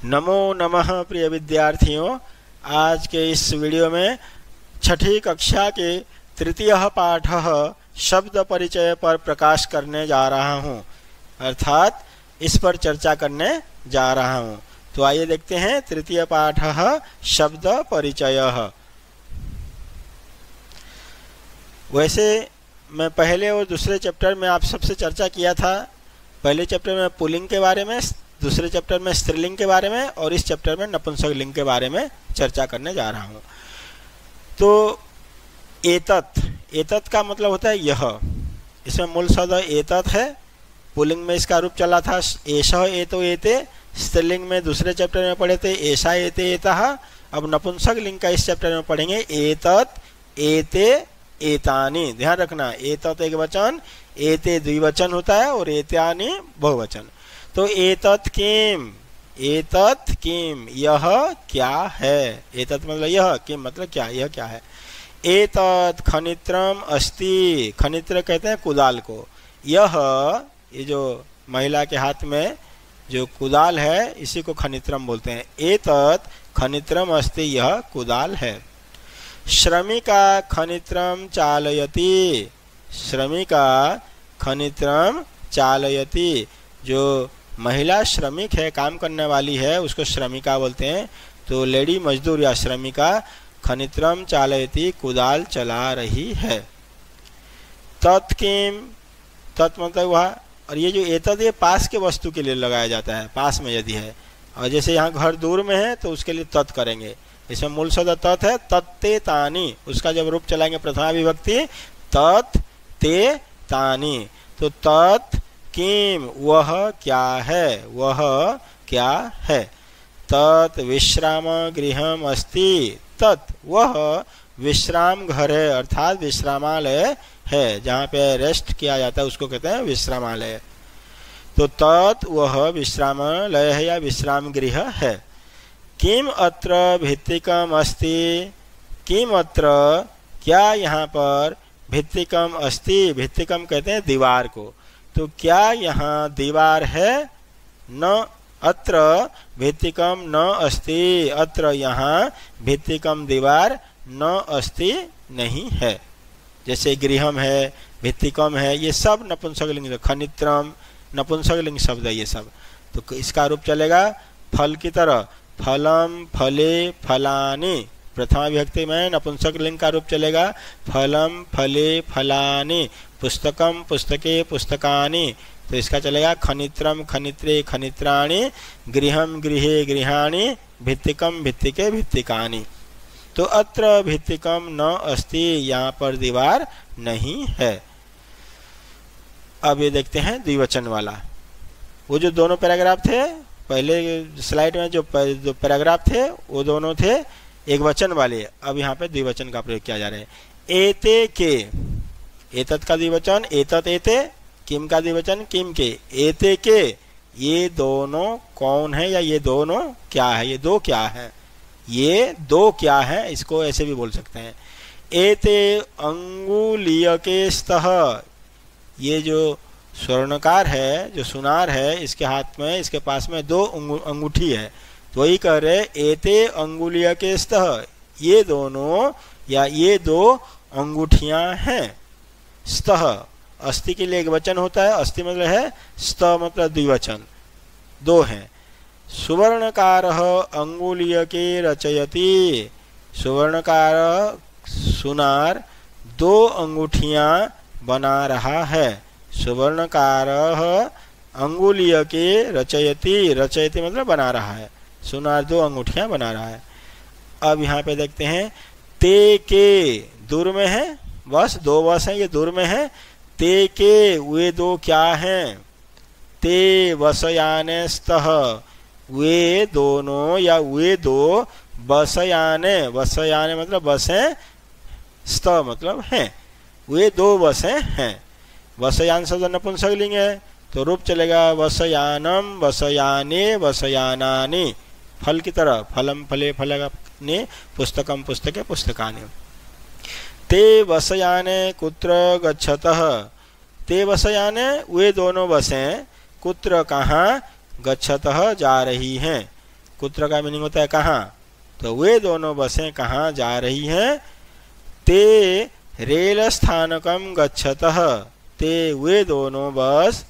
नमो नमः प्रिय विद्यार्थियों, आज के इस वीडियो में छठी कक्षा के तृतीय पाठ शब्द परिचय पर प्रकाश करने जा रहा हूँ, अर्थात इस पर चर्चा करने जा रहा हूँ। तो आइए देखते हैं तृतीय पाठ शब्द परिचय। वैसे मैं पहले और दूसरे चैप्टर में आप सबसे चर्चा किया था। पहले चैप्टर में पुल्लिंग के बारे में, दूसरे चैप्टर में स्त्रीलिंग के बारे में और इस चैप्टर में नपुंसक लिंग के बारे में चर्चा करने जा रहा हूँ। तो एतत् का मतलब होता है यह। इसमें मूल शब्द एतत् है। पुल्लिंग में इसका रूप चला था एषः एतो एते। स्त्रीलिंग में दूसरे चैप्टर में पढ़े थे एषा एते एतः। अब नपुंसक लिंग का इस चैप्टर में पढ़ेंगे एतत् एते एतानि। ध्यान रखना, एतत् एक वचन, एते द्विवचन होता है और एतानि बहुवचन। तो एतत् किम, यह क्या है। एतत् मतलब यह, किम मतलब क्या, यह क्या है। एतत् खनित्रम अस्ति। खनित्र कहते हैं कुदाल को। यह, ये जो महिला के हाथ में जो कुदाल है इसी को खनित्रम बोलते हैं। एतत् खनित्रम अस्ति, यह कुदाल है। श्रमिका खनित्रम चालयति। श्रमिका खनित्रम चालयति। जो महिला श्रमिक है, काम करने वाली है, उसको श्रमिका बोलते हैं। तो लेडी मजदूर या श्रमिका खनित्रम चालयति, कुदाल चला रही है। तत्किम, तत् मतलब वह। और ये जो एतत् ये पास के वस्तु के लिए लगाया जाता है, पास में यदि है। और जैसे यहाँ घर दूर में है तो उसके लिए तत् करेंगे। इसमें मूल शब्द तत् है। तत्ते तानि, उसका जब रूप चलाएंगे प्रथमा विभक्ति तत् ते तानि। तो तत् किम, वह क्या है, वह क्या है। तत् विश्राम गृहम अस्ति। तत् वह विश्राम घर है, अर्थात विश्रामालय है, जहाँ पे रेस्ट किया जाता है उसको कहते हैं विश्रामालय। तो तत् वह विश्रामालय है या विश्राम गृह है। किम अत्र भित्तिकम अस्ति। किम अत्र, क्या यहाँ पर। भित्तिकम अस्ति, भित्तिकम कहते हैं दीवार को। तो क्या यहाँ दीवार है। न अत्र भित्तिकम न अस्ति। अत्र यहाँ भित्तिकम दीवार न अस्ति नहीं है। जैसे गृहम है, भित्तिकम है, ये सब नपुंसकलिंग। खनित्रम नपुंसकलिंग शब्द है ये सब। तो इसका रूप चलेगा फल की तरह। फलम फले फलानि। प्रथमा विभक्ति में नपुंसक लिंग का रूप चलेगा फलम फले फलानि। पुस्तकम पुस्तके पुस्तकानि। तो इसका चलेगा खनित्रम खनित्रे खनित्राणि। गृहम गृहे गृहाणि। भित्तिकम भित्तिके भित्तिकानि। तो अत्र भित्तिकम न अस्ति, यहाँ पर दीवार नहीं है। अब ये देखते हैं द्विवचन वाला। वो जो दोनों पैराग्राफ थे पहले स्लाइड में, जो पैराग्राफ थे वो दोनों थे एक वचन वाले। अब यहाँ पे द्विवचन का प्रयोग किया जा रहा है। एते के, एतत् का द्विवचन एतत् एते। किम का द्विवचन किम के। एते के, ये दोनों कौन है या ये दोनों क्या है। ये दो क्या है, ये दो क्या है, इसको ऐसे भी बोल सकते हैं। एते अंगुलीयके स्तः। ये जो स्वर्णकार है, जो सुनार है, इसके हाथ में, इसके पास में दो अंगूठी है। तो वही कह रहे एते अंगुलीयके स्तः, ये दोनों या ये दो अंगूठियां हैं। स्तः, अस्ति के लिए एक वचन होता है। अस्ति मतलब है, स्त मतलब द्विवचन, दो हैं। सुवर्णकार अंगुलीयके रचयति। सुवर्णकार सुनार दो अंगूठियां बना रहा है। सुवर्णकार अंगुलीयके रचयति। रचयति मतलब बना रहा है। सुनार दो अंगूठियां बना रहा है। अब यहाँ पे देखते हैं ते के, दूर में है, बस दो बस है, ये दूर में है। ते के, वे दो क्या हैं। ते वसयाने स्तः, वे दोनों या वे दो बसयाने। वसयाने मतलब बसें, स्त मतलब हैं, वे दो बसें हैं। वसयान शब्द नपुंसकलिंग है तो रूप चलेगा वसयानम वसयाने वसयानानि। फल की तरह, फलम फले फलने, पुस्तकम पुस्तके पुस्तकानि। ते वसयाने कुत्र गच्छतः। ते वसयाने, वे दोनों बसें कुत्र कहाँ, गच्छतः जा रही हैं। कुत्र का मीनिंग होता है कहाँ, तो वे दोनों बसें कहाँ जा रही हैं, ते रेल स्थानकम गच्छतः, ते वे दोनों बस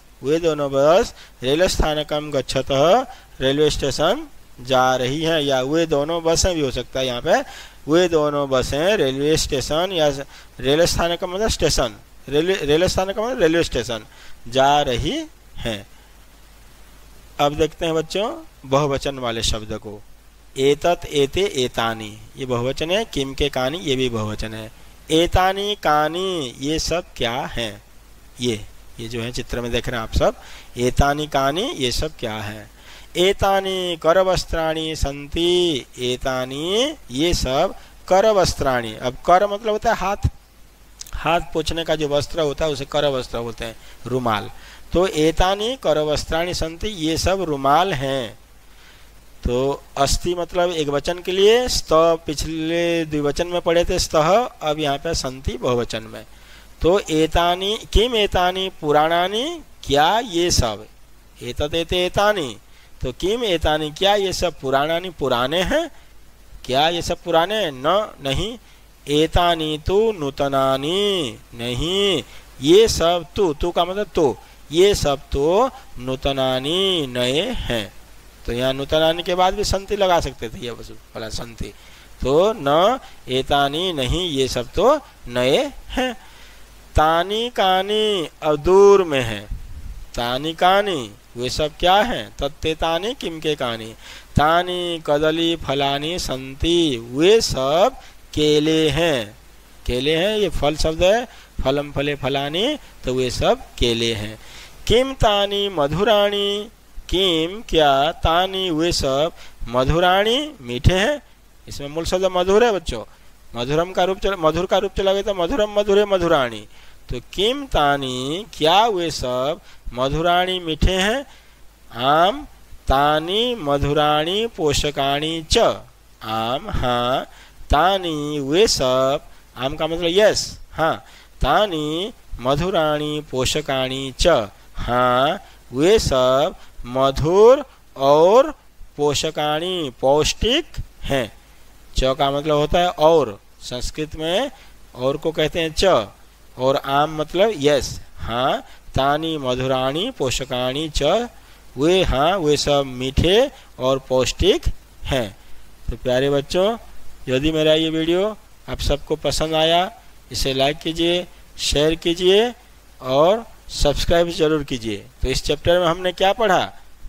रेल स्थानकम गच्छतः रेलवे स्टेशन जा रही हैं, या वे दोनों बसें भी हो सकता है यहाँ पे, वे दोनों बसें रेलवे स्टेशन या रेल स्थानक का मतलब स्टेशन, रेल स्थानक का मतलब रेलवे स्टेशन जा रही हैं। अब देखते हैं बच्चों बहुवचन वाले शब्द को। एतत एते एतानी ये बहुवचन है, किम के कानी ये भी बहुवचन है। एतानी कानी ये सब क्या हैं, ये जो है चित्र में देख रहे हैं आप सब, एतानी कानी ये सब क्या है। एतानी करवस्त्राणि संति, एतानी ये सब करवस्त्राणि, अब कर मतलब होता है हाथ, हाथ पोंछने का जो वस्त्र होता है उसे करवस्त्र बोलते हैं, रुमाल। तो एतानी करवस्त्राणि संति ये सब रुमाल हैं। तो अस्ति मतलब एक वचन के लिए, स्त पिछले द्विवचन में पढ़े थे स्तः, अब यहाँ पे संति बहुवचन में। तो एतानी किम एतानी पुराणानि क्या ये सब, एतत एते एतानी, तो किम एतानी क्या ये सब पुराणानि पुराने हैं, क्या ये सब पुराने हैं, न नहीं, एतानी तो नूतनानि नहीं, ये सब तू का मतलब तो, ये सब तो नूतनानि नए हैं। तो यहाँ नूतनानि के बाद भी संति लगा सकते थे, ये वाला संति, तो न एतानी नहीं ये सब तो नए हैं। तानी कानी अब दूर में है, तानी कानी वे सब क्या हैं, तत्ते तानी किम के कानी, तानी कदली फलानी संति वे सब केले हैं, केले हैं ये फल शब्द है, फलम फले फलानी, तो वे सब केले हैं। किम तानी मधुराणी, किम क्या, तानी वे सब, मधुराणी मीठे हैं, इसमें मूल शब्द मधुर है बच्चों, मधुरम का रूप मधुर का रूप चला गया तो मधुरम मधुरे मधुराणी, तो किम तानी क्या वे सब, मधुराणी मीठे हैं। आम तानी मधुराणी पोषकाणी च, आम हाँ, तानी वे सब, आम का मतलब यस हाँ, तानी मधुराणी पोषकाणी च, हाँ वे सब मधुर और पोषकाणी पौष्टिक हैं। च का मतलब होता है और, संस्कृत में और को कहते हैं च, और आम मतलब यस हाँ, तानी मधुराणी पोषकाणी च, वे हाँ वे सब मीठे और पौष्टिक हैं। तो प्यारे बच्चों, यदि मेरा ये वीडियो आप सबको पसंद आया, इसे लाइक कीजिए, शेयर कीजिए और सब्सक्राइब जरूर कीजिए। तो इस चैप्टर में हमने क्या पढ़ा,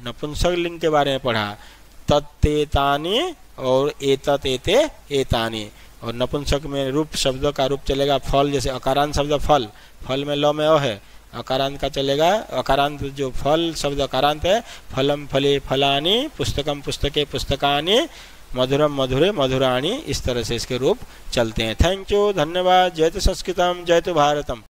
नपुंसक लिंग के बारे में पढ़ा, तत्तेतानि और एतत एते एतानि, और नपुंसक में रूप शब्दों का रूप चलेगा फल, जैसे अकारांत शब्द फल, फल में ल में अ है, अकारांत का चलेगा, अकारांत जो फल शब्द अकारांत है, फलम फले फलानि, पुस्तकम पुस्तके पुस्तकानि, मधुरम मधुरे मधुराणी, इस तरह से इसके रूप चलते हैं। थैंक यू, धन्यवाद। जय तो संस्कृतम, जय तो भारतम।